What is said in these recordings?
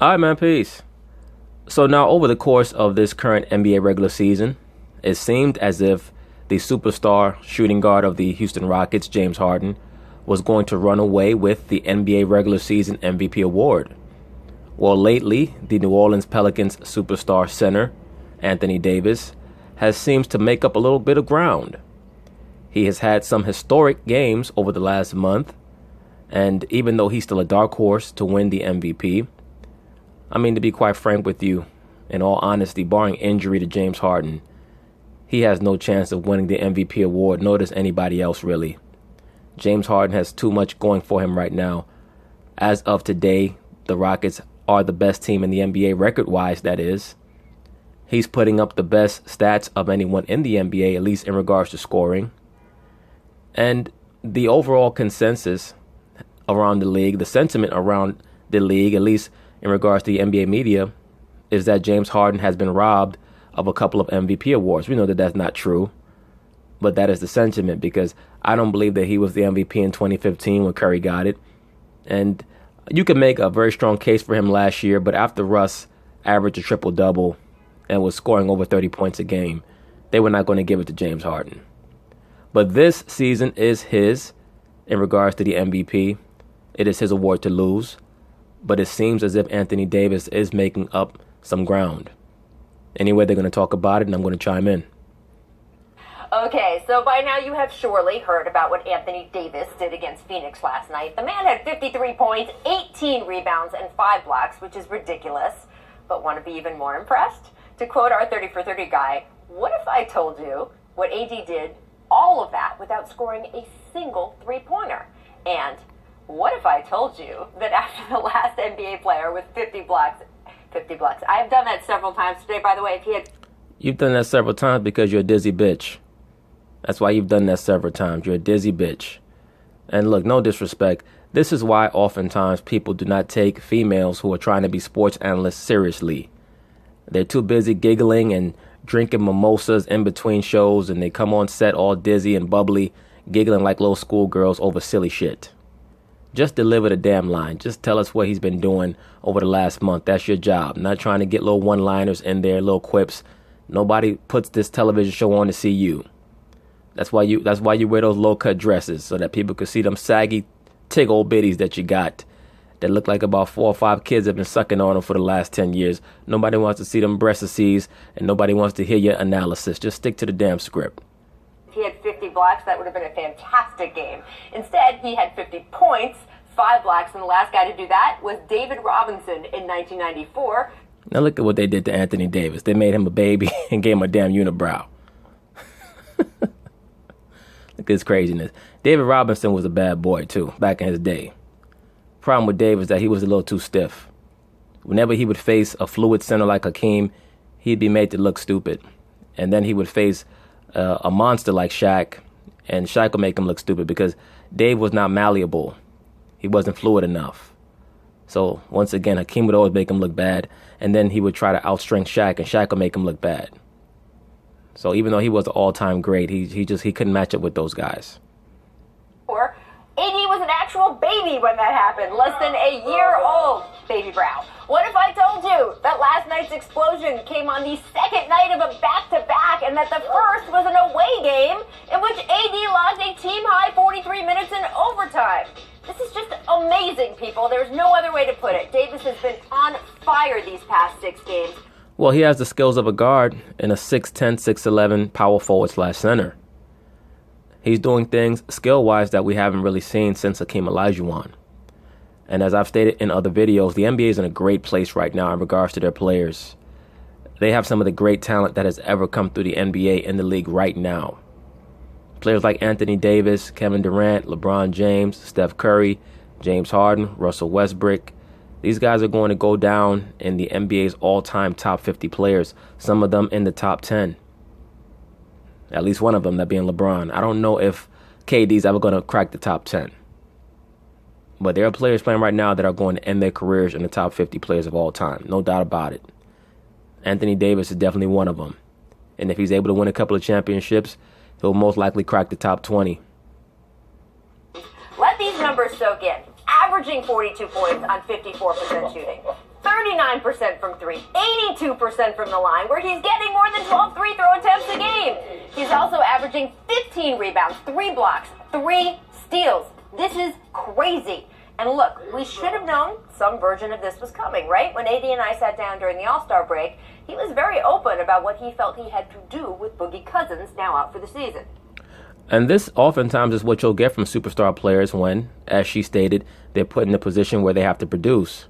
All right, man, peace. So now, over the course of this current NBA regular season, it seemed as if the superstar shooting guard of the Houston Rockets, James Harden, was going to run away with the NBA regular season MVP award. Well, lately, the New Orleans Pelicans superstar center, Anthony Davis, has seems to make up a little bit of ground. He has had some historic games over the last month, and even though he's still a dark horse to win the MVP, I mean, to be quite frank with you, in all honesty, barring injury to James Harden, he has no chance of winning the MVP award, nor does anybody else really. James Harden has too much going for him right now. As of today, the Rockets are the best team in the NBA record-wise, that is. He's putting up the best stats of anyone in the NBA, at least in regards to scoring. And the overall consensus around the league, the sentiment around the league, at least in regards to the NBA media, is that James Harden has been robbed of a couple of MVP awards. We know that that's not true, but that is the sentiment, because I don't believe that he was the MVP in 2015 when Curry got it. And you can make a very strong case for him last year, but after Russ averaged a triple-double and was scoring over 30 points a game, they were not going to give it to James Harden. But this season is his in regards to the MVP. It is his award to lose. But it seems as if Anthony Davis is making up some ground. Anyway, they're going to talk about it, and I'm going to chime in. Okay, so by now you have surely heard about what Anthony Davis did against Phoenix last night. The man had 53 points, 18 rebounds, and 5 blocks, which is ridiculous. But want to be even more impressed? To quote our 30 for 30 guy, what if I told you what AD did, all of that, without scoring a single three-pointer? And what if I told you that after the last NBA player with 50 blocks, I have done that several times today, by the way. If he had... You've done that several times because you're a dizzy bitch. That's why you've done that several times. You're a dizzy bitch. And look, no disrespect. This is why oftentimes people do not take females who are trying to be sports analysts seriously. They're too busy giggling and drinking mimosas in between shows, and they come on set all dizzy and bubbly, giggling like little schoolgirls over silly shit. Just deliver the damn line. Just tell us what he's been doing over the last month. That's your job. Not trying to get little one-liners in there, little quips. Nobody puts this television show on to see you. That's why you wear those low-cut dresses, so that people can see them saggy tig old bitties that you got that look like about 4 or 5 kids have been sucking on them for the last 10 years. Nobody wants to see them breastises, and nobody wants to hear your analysis. Just stick to the damn script. If he had 50 blocks, that would have been a fantastic game. Instead, he had 50 points, 5 blocks, and the last guy to do that was David Robinson in 1994. Now look at what they did to Anthony Davis. They made him a baby and gave him a damn unibrow. Look at this craziness. David Robinson was a bad boy, too, back in his day. Problem with David is that he was a little too stiff. Whenever he would face a fluid center like Hakeem, he'd be made to look stupid. And then he would face a monster like Shaq, and Shaq would make him look stupid because Dave was not malleable. He wasn't fluid enough. So once again, Hakeem would always make him look bad, and then he would try to outstrength Shaq, and Shaq would make him look bad. So even though he was an all-time great, he couldn't match up with those guys. Or AD was an actual baby when that happened, less than a year old, baby brow. What if I told you that last night's explosion came on the second night of a back-to-back, and that the first was an away game in which AD logged a team-high 43 minutes in overtime? This is just amazing, people. There's no other way to put it. Davis has been on fire these past 6 games. Well, he has the skills of a guard and a 6'10", 6'11" power forward/center. He's doing things skill-wise that we haven't really seen since Hakeem Olajuwon. And as I've stated in other videos, the NBA is in a great place right now in regards to their players. They have some of the great talent that has ever come through the NBA in the league right now. Players like Anthony Davis, Kevin Durant, LeBron James, Steph Curry, James Harden, Russell Westbrook. These guys are going to go down in the NBA's all-time top 50 players, some of them in the top 10. At least one of them, that being LeBron. I don't know if KD's ever going to crack the top 10. But there are players playing right now that are going to end their careers in the top 50 players of all time. No doubt about it. Anthony Davis is definitely one of them. And if he's able to win a couple of championships, he'll most likely crack the top 20. Let these numbers soak in. Averaging 42 points on 54% shooting. 39% from three, 82% from the line, where he's getting more than 12 free throw attempts a game. He's also averaging 15 rebounds, 3 blocks, 3 steals. This is crazy. And look, we should have known some version of this was coming, right? When AD and I sat down during the All-Star break, he was very open about what he felt he had to do with Boogie Cousins, now out for the season. And this oftentimes is what you'll get from superstar players when, as she stated, they're put in a position where they have to produce.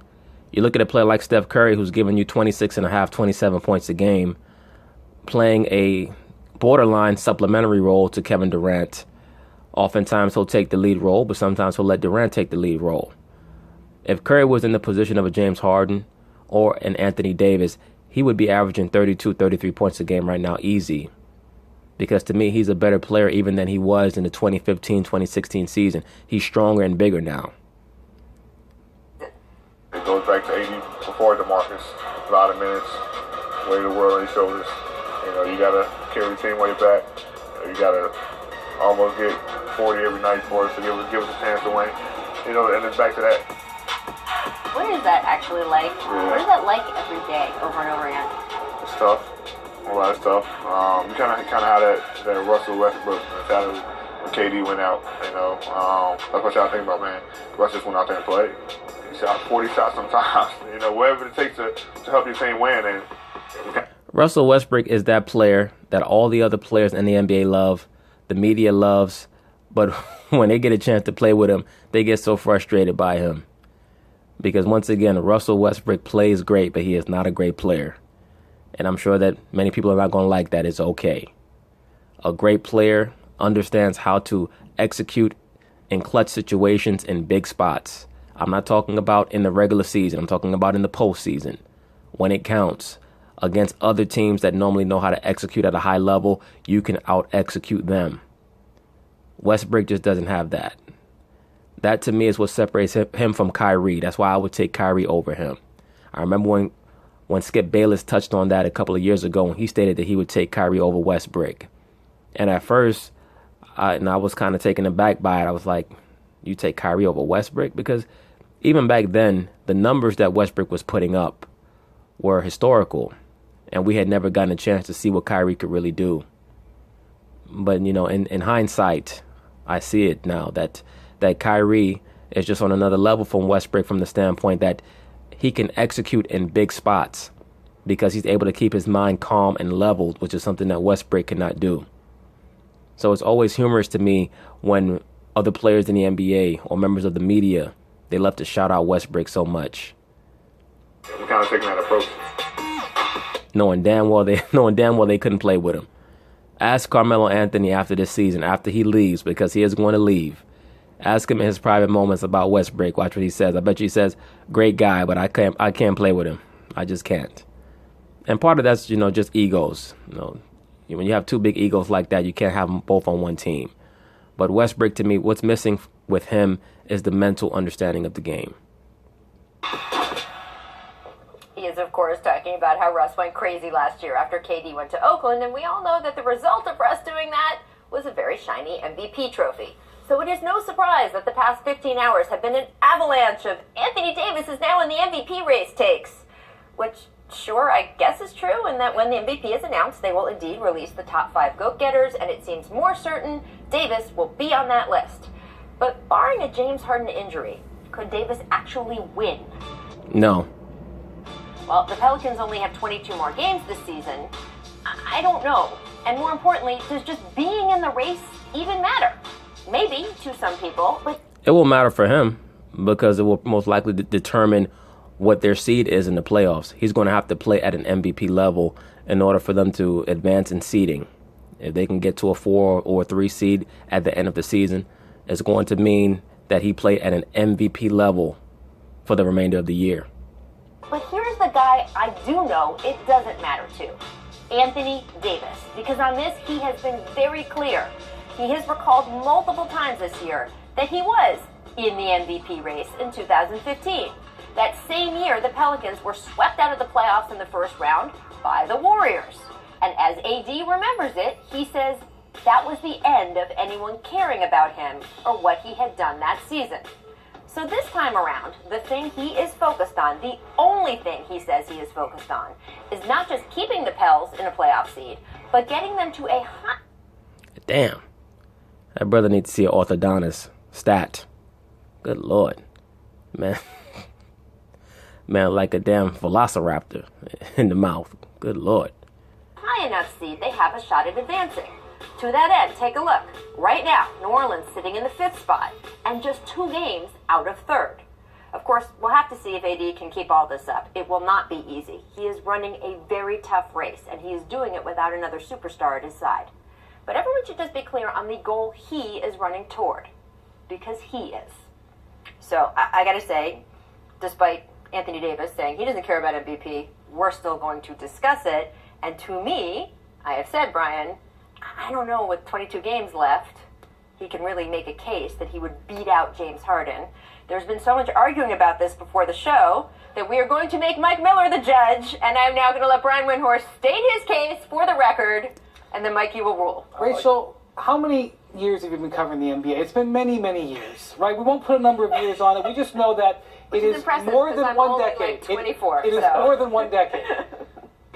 You look at a player like Steph Curry, who's giving you 26 and a half, 27 points a game, playing a borderline supplementary role to Kevin Durant. Oftentimes he'll take the lead role, but sometimes he'll let Durant take the lead role. If Curry was in the position of a James Harden or an Anthony Davis, he would be averaging 32, 33 points a game right now, easy. Because to me, he's a better player even than he was in the 2015, 2016 season. He's stronger and bigger now. It goes back to 80 before DeMarcus. A lot of minutes, weight of the world on your shoulders. You got to carry the team weight back. You got to almost get 40 every night for us to give us a chance to win. And it's back to that. What is that actually like? Yeah. What is that like every day, over and over again? It's tough. A lot of stuff. You kind of have that Russell Westbrook mentality when KD went out. That's what y'all think about, man. Russ just went out there and played. He shot 40 shots sometimes. Whatever it takes to help your team win. And Russell Westbrook is that player that all the other players in the NBA love, the media loves, but when they get a chance to play with him, they get so frustrated by him. Because once again, Russell Westbrook plays great, but he is not a great player. And I'm sure that many people are not going to like that. It's okay. A great player understands how to execute in clutch situations in big spots. I'm not talking about in the regular season. I'm talking about in the postseason, when it counts. Against other teams that normally know how to execute at a high level, you can out-execute them. Westbrook just doesn't have that. That, to me, is what separates him from Kyrie. That's why I would take Kyrie over him. I remember when Skip Bayless touched on that a couple of years ago, when he stated that he would take Kyrie over Westbrook. And at first, I was kind of taken aback by it. I was like, you take Kyrie over Westbrook? Because even back then, the numbers that Westbrook was putting up were historical. And we had never gotten a chance to see what Kyrie could really do. But, in hindsight, I see it now that Kyrie is just on another level from Westbrook from the standpoint that he can execute in big spots because he's able to keep his mind calm and leveled, which is something that Westbrook cannot do. So it's always humorous to me when other players in the NBA or members of the media, they love to shout out Westbrook so much. We're kind of taking that approach. Knowing damn well they couldn't play with him. Ask Carmelo Anthony after this season, after he leaves, because he is going to leave. Ask him in his private moments about Westbrook. Watch what he says. I bet you he says, great guy, but I can't play with him. I just can't. And part of that's, just egos. When you have two big egos like that, you can't have them both on one team. But Westbrook, to me, what's missing with him is the mental understanding of the game. He is, of course, talking about how Russ went crazy last year after KD went to Oakland, and we all know that the result of Russ doing that was a very shiny MVP trophy. So it is no surprise that the past 15 hours have been an avalanche of Anthony Davis is now in the MVP race takes, which, sure, I guess is true, and that when the MVP is announced, they will indeed release the top 5 GOAT-getters, and it seems more certain Davis will be on that list. But barring a James Harden injury, could Davis actually win? No. Well, the Pelicans only have 22 more games this season. I don't know. And more importantly, does just being in the race even matter? Maybe to some people, but it will matter for him because it will most likely determine what their seed is in the playoffs. He's going to have to play at an MVP level in order for them to advance in seeding. If they can get to a 4 or 3 seed at the end of the season, it's going to mean that he played at an MVP level for the remainder of the year. But here's the guy I do know it doesn't matter to. Anthony Davis. Because on this, he has been very clear. He has recalled multiple times this year that he was in the MVP race in 2015. That same year, the Pelicans were swept out of the playoffs in the first round by the Warriors. And as AD remembers it, he says that was the end of anyone caring about him or what he had done that season. So this time around, the thing he is focused on, the only thing he says he is focused on, is not just keeping the Pels in a playoff seed, but getting them to a hot... Damn. That brother needs to see an orthodontist. Stat. Good Lord. Man. Man, like a damn velociraptor in the mouth. Good Lord. High enough seed, they have a shot at advancing. To that end, take a look. Right now, New Orleans sitting in the 5th spot and just 2 games out of 3rd. Of course, we'll have to see if AD can keep all this up. It will not be easy. He is running a very tough race, and he is doing it without another superstar at his side. But everyone should just be clear on the goal he is running toward, because he is. So, I gotta say, despite Anthony Davis saying he doesn't care about MVP, we're still going to discuss it. And to me, I have said, Brian, I don't know, with 22 games left, he can really make a case that he would beat out James Harden. There's been so much arguing about this before the show that we are going to make Mike Miller the judge, and I'm now going to let Brian Windhorst state his case for the record, and then Mike, you will rule. Rachel, how many years have you been covering the NBA? It's been many, many years, right? We won't put a number of years on it. We just know that it is more than one decade. Like 24, it is more than one decade.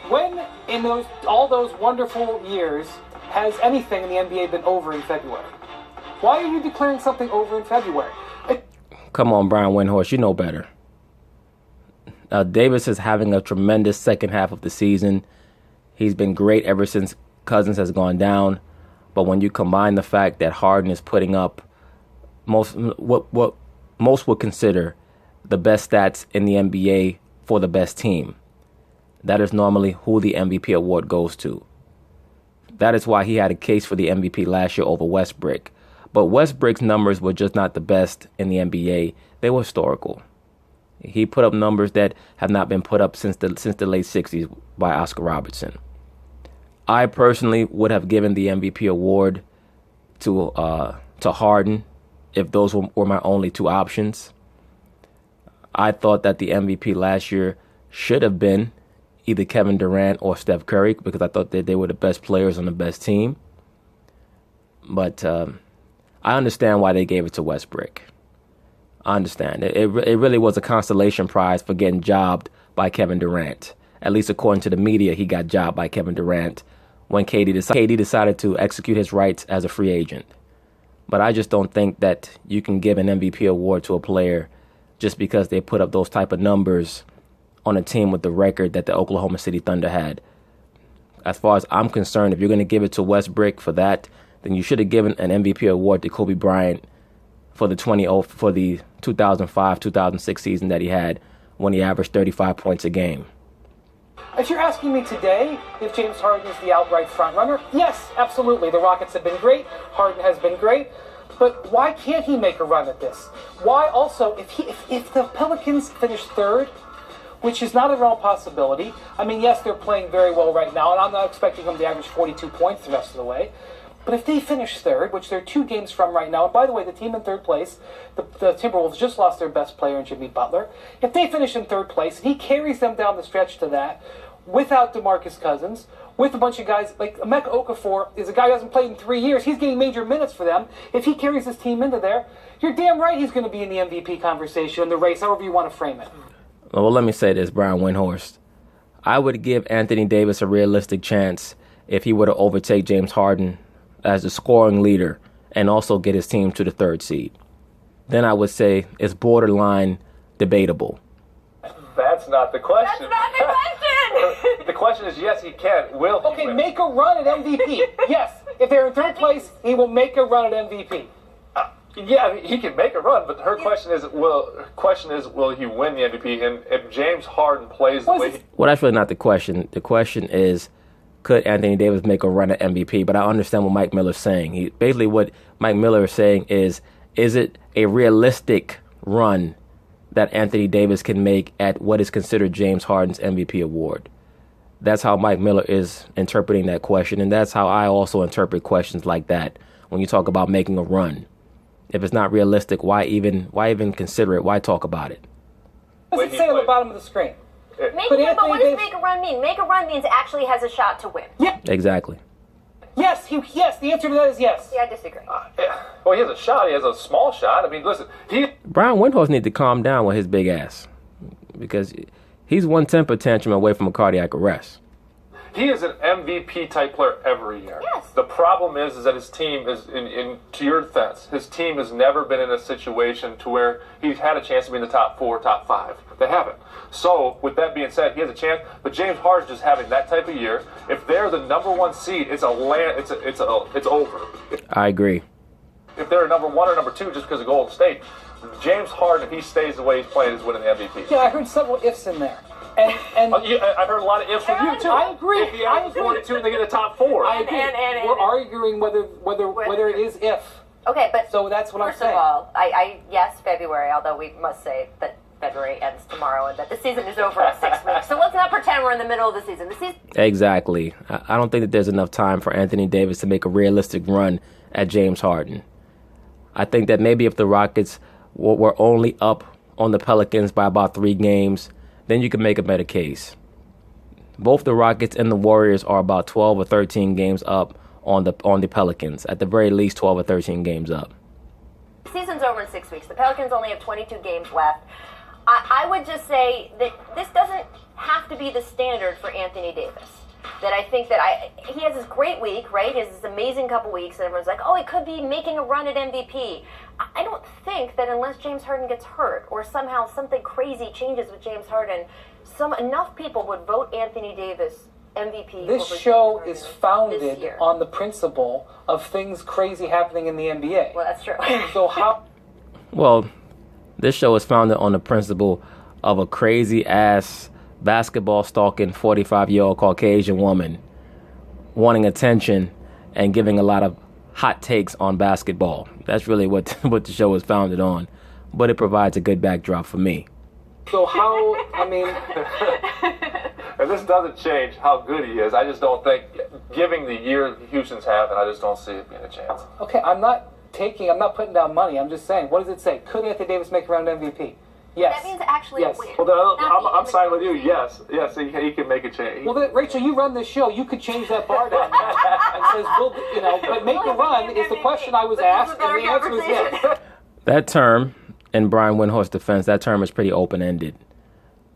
When in all those wonderful years has anything in the NBA been over in February? Why are you declaring something over in February? Come on, Brian Windhorst, you know better. Davis is having a tremendous second half of the season. He's been great ever since Cousins has gone down. But when you combine the fact that Harden is putting up what most would consider the best stats in the NBA for the best team, that is normally who the MVP award goes to. That is why he had a case for the MVP last year over Westbrook. But Westbrook's numbers were just not the best in the NBA. They were historical. He put up numbers that have not been put up since the late 60s by Oscar Robertson. I personally would have given the MVP award to Harden if those were my only 2 options. I thought that the MVP last year should have been either Kevin Durant or Steph Curry because I thought that they were the best players on the best team. But I understand why they gave it to Westbrook. I understand. It really was a consolation prize for getting jobbed by Kevin Durant. At least according to the media, he got jobbed by Kevin Durant when KD decided to execute his rights as a free agent. But I just don't think that you can give an MVP award to a player just because they put up those type of numbers on a team with the record that the Oklahoma City Thunder had. As far as I'm concerned, if you're going to give it to Westbrook for that, then you should have given an MVP award to Kobe Bryant for the 2005-2006 season that he had when he averaged 35 points a game. If you're asking me today if James Harden is the outright frontrunner, yes, absolutely. The Rockets have been great. Harden has been great. But why can't he make a run at this? Why also, if the Pelicans finish 3rd, which is not a real possibility. I mean, yes, they're playing very well right now, and I'm not expecting them to average 42 points the rest of the way. But if they finish 3rd, which they're 2 games from right now, and by the way, the team in 3rd place, the Timberwolves just lost their best player in Jimmy Butler. If they finish in 3rd place, and he carries them down the stretch to that, without DeMarcus Cousins, with a bunch of guys, like Emeka Okafor is a guy who hasn't played in 3 years. He's getting major minutes for them. If he carries his team into there, you're damn right he's going to be in the MVP conversation, in the race, however you want to frame it. Well, let me say this, Brian Windhorst. I would give Anthony Davis a realistic chance if he were to overtake James Harden as the scoring leader and also get his team to the 3rd seed. Then I would say it's borderline debatable. That's not the question. That's not the question! The question is, yes, he can. Will he Okay, win? make a run at MVP. Yes, if they're in 3rd place, he will make a run at MVP. Yeah, I mean, he can make a run, but her question is, will he win the MVP? And if James Harden plays the way Well, that's really not the question. The question is, could Anthony Davis make a run at MVP? But I understand what Mike Miller's saying. Basically what Mike Miller is saying is it a realistic run that Anthony Davis can make at what is considered James Harden's MVP award? That's how Mike Miller is interpreting that question, and that's how I also interpret questions like that when you talk about making a run. If it's not realistic, why even consider it? Why talk about it? What does it say on the bottom of the screen? But what does make a run mean? Make a run means actually has a shot to win. Yeah. Exactly. Yes, yes. The answer to that is yes. Yeah, I disagree. Yeah. Well, he has a shot. He has a small shot. I mean, listen, Brian Windhorst needs to calm down with his big ass, because he's one temper tantrum away from a cardiac arrest. He is an MVP type player every year. Yes. The problem is that his team is, to your defense, his team has never been in a situation to where he's had a chance to be in the top 4, top 5. They haven't. So, with that being said, he has a chance. But James Harden just having that type of year, if they're the number 1 seed, it's over. I agree. If they're number 1 or number 2 just because of Golden State, James Harden, if he stays the way he's playing, is winning the MVP. Yeah, I heard several ifs in there. And I've heard a lot of ifs from you too. I agree. If he averages 42 and they get a top 4. I agree. We're arguing whether it is if. Okay, but so that's what I'm first saying. of all, I yes, February, although we must say that February ends tomorrow and that the season is over in 6 weeks. So let's not pretend we're in the middle of the season. Exactly. I don't think that there's enough time for Anthony Davis to make a realistic run at James Harden. I think that maybe if the Rockets were only up on the Pelicans by about 3 games, then you can make a better case. Both the Rockets and the Warriors are about 12 or 13 games up on the Pelicans. At the very least, 12 or 13 games up. The season's over in 6 weeks. The Pelicans only have 22 games left. I would just say that this doesn't have to be the standard for Anthony Davis. That I think that he has this great week, right? He has this amazing couple weeks, and everyone's like, oh, he could be making a run at MVP. I don't think that unless James Harden gets hurt or somehow something crazy changes with James Harden, enough people would vote Anthony Davis MVP. This over show James is Harden founded on the principle of things crazy happening in the NBA. Well, that's true. So how? Well, this show is founded on the principle of a crazy-ass basketball stalking 45-year-old Caucasian woman wanting attention and giving a lot of hot takes on basketball. That's really what the show is founded on. But it provides a good backdrop for me. So how, I mean... And this doesn't change how good he is. I just don't think, giving the year Houston's having, I just don't see it being a chance. Okay, I'm not putting down money. I'm just saying, what does it say? Could Anthony Davis make a round MVP? Yes. That means actually yes. win. Well, then I'm siding with you. Yes, he can make a change. Well, then, Rachel, you run this show. You could change that bar down and says, well, but make a run is the question I was asked, and the answer was yes. That term, in Brian Windhorst's defense, that term is pretty open-ended.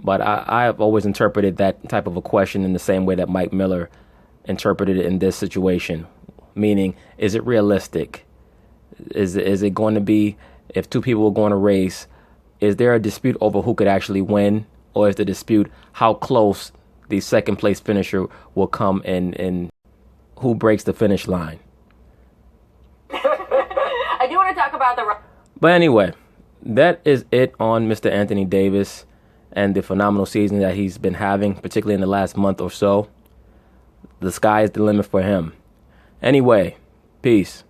But I have always interpreted that type of a question in the same way that Mike Miller interpreted it in this situation, meaning, is it realistic? Is it going to be, if 2 people are going to race, is there a dispute over who could actually win, or is the dispute how close the second place finisher will come in who breaks the finish line? I do want to talk about the... But anyway, that is it on Mr. Anthony Davis and the phenomenal season that he's been having, particularly in the last month or so. The sky is the limit for him. Anyway, peace.